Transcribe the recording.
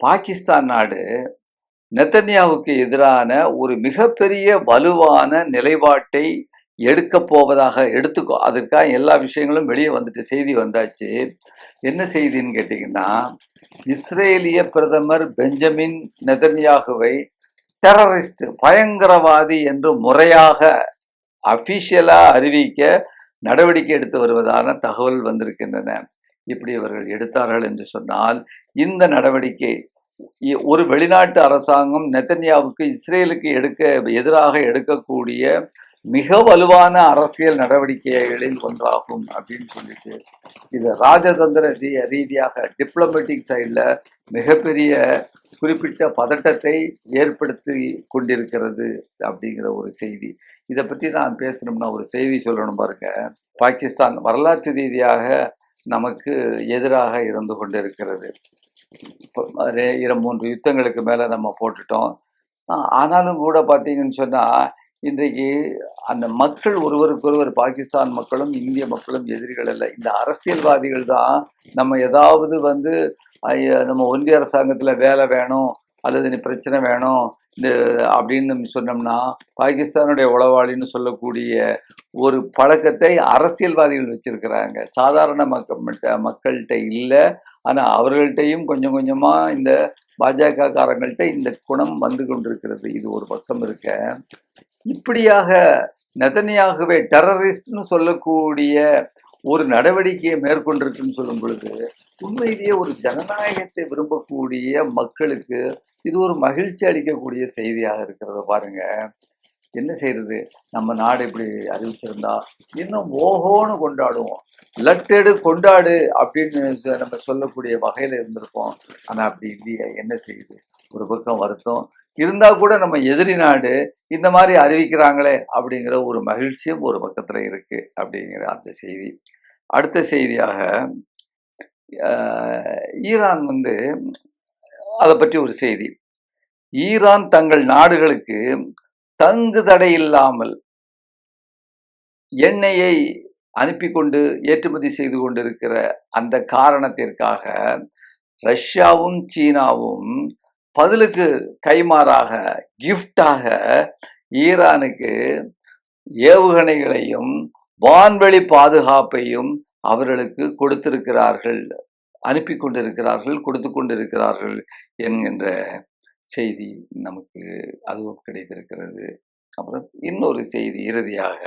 பாகிஸ்தான் நாடு நெத்தன்யாவுக்கு எதிரான ஒரு மிகப்பெரிய வலுவான நிலைப்பாட்டை எடுக்க போவதாக எடுத்துக்கோ. அதற்காக எல்லா விஷயங்களும் வெளியே வந்துட்டு செய்தி வந்தாச்சு. என்ன செய்தின்னு கேட்டீங்கன்னா, இஸ்ரேலிய பிரதமர் பெஞ்சமின் நெதன்யாகுவை டெரரிஸ்ட் பயங்கரவாதி என்று முறையாக அபிஷியலா அறிவிக்க நடவடிக்கை எடுத்து வருவதான தகவல் வந்திருக்கின்றன. இப்படி அவர்கள் எடுத்தார்கள் என்று சொன்னால், இந்த நடவடிக்கை ஒரு வெளிநாட்டு அரசாங்கம் நெத்தன்யாவுக்கு இஸ்ரேலுக்கு எதிராக எடுக்கக்கூடிய மிக வலுவான அரசியல் நடவடிக்கைகளில் ஒன்றாகும் அப்படின்னு சொல்லிட்டு, இது ராஜதந்திர ரீதியாக டிப்ளமேட்டிக் சைடில் மிகப்பெரிய குறிப்பிட்ட பதட்டத்தை ஏற்படுத்தி கொண்டிருக்கிறது அப்படிங்கிற ஒரு செய்தி. இதை பற்றி நான் பேசணும்னா ஒரு செய்தி சொல்லணும் பாருங்க. பாகிஸ்தான் வரலாற்று ரீதியாக நமக்கு எதிராக இருந்து கொண்டிருக்கிறது. 2-3 யுத்தங்களுக்கு மேலே நம்ம போட்டுட்டோம். ஆனாலும் கூட பார்த்தீங்கன்னு சொன்னால், இன்றைக்கு அந்த மக்கள் ஒருவருக்கொருவர், பாகிஸ்தான் மக்களும் இந்திய மக்களும் எதிரிகள் அல்ல. இந்த அரசியல்வாதிகள் தான் நம்ம ஏதாவது நம்ம ஒன்றிய அரசாங்கத்தில் வேலை வேணும் அல்லது பிரச்சனை வேணும் இந்த அப்படின்னு சொன்னோம்னா, பாகிஸ்தானுடைய உளவாளின்னு சொல்லக்கூடிய ஒரு பழக்கத்தை அரசியல்வாதிகள் வச்சிருக்கிறாங்க. சாதாரண மக்கள்கிட்ட இல்லை. ஆனால் அவர்கள்ட்டையும் கொஞ்சம் கொஞ்சமாக இந்த பாஜக காரங்கள்ட்ட இந்த குணம் வந்து கொண்டிருக்கிறது. இது ஒரு பக்கம் இருக்க, இப்படியாக நெதன்யாகுவை டெரரிஸ்ட்னு சொல்லக்கூடிய ஒரு நடவடிக்கையை மேற்கொண்டிருக்குன்னு சொல்லும் பொழுது, உண்மையிலேயே ஒரு ஜனநாயகத்தை விரும்பக்கூடிய மக்களுக்கு இது ஒரு மகிழ்ச்சி அளிக்கக்கூடிய செய்தியாக இருக்கிறத பாருங்க. என்ன செய்யறது, நம்ம நாடு இப்படி அறிவிச்சிருந்தா இன்னும் ஓஹோன்னு கொண்டாடுவோம், லட்டெடு கொண்டாடு அப்படின்னு நம்ம சொல்லக்கூடிய வகையில இருந்திருப்போம். ஆனா அப்படி இல்லையே. என்ன செய்யுது, ஒரு பக்கம் வருத்தம் இருந்தா கூட நம்ம எதிரி நாடு இந்த மாதிரி அறிவிக்கிறாங்களே அப்படிங்கிற ஒரு மகிழ்ச்சியும் ஒரு பக்கத்துல இருக்கு அப்படிங்கிற அந்த செய்தி. அடுத்த செய்தியாக ஈரான் அதை பற்றி ஒரு செய்தி. ஈரான் தங்கள் நாடுகளுக்கு தங்கு தடை இல்லாமல் எண்ணெயை அனுப்பி கொண்டு ஏற்றுமதி செய்து கொண்டிருக்கிற அந்த காரணத்திற்காக ரஷ்யாவும் சீனாவும் பதிலுக்கு கைமாறாக கிஃப்டாக ஈரானுக்கு ஏவுகணைகளையும் வான்வெளி பாதுகாப்பையும் அவர்களுக்கு கொடுத்திருக்கிறார்கள், அனுப்பி கொண்டிருக்கிறார்கள், கொடுத்து கொண்டிருக்கிறார்கள் என்கின்ற செய்தி நமக்கு அதுவும் கிடைத்திருக்கிறது. அப்புறம் இன்னொரு செய்தி இறுதியாக,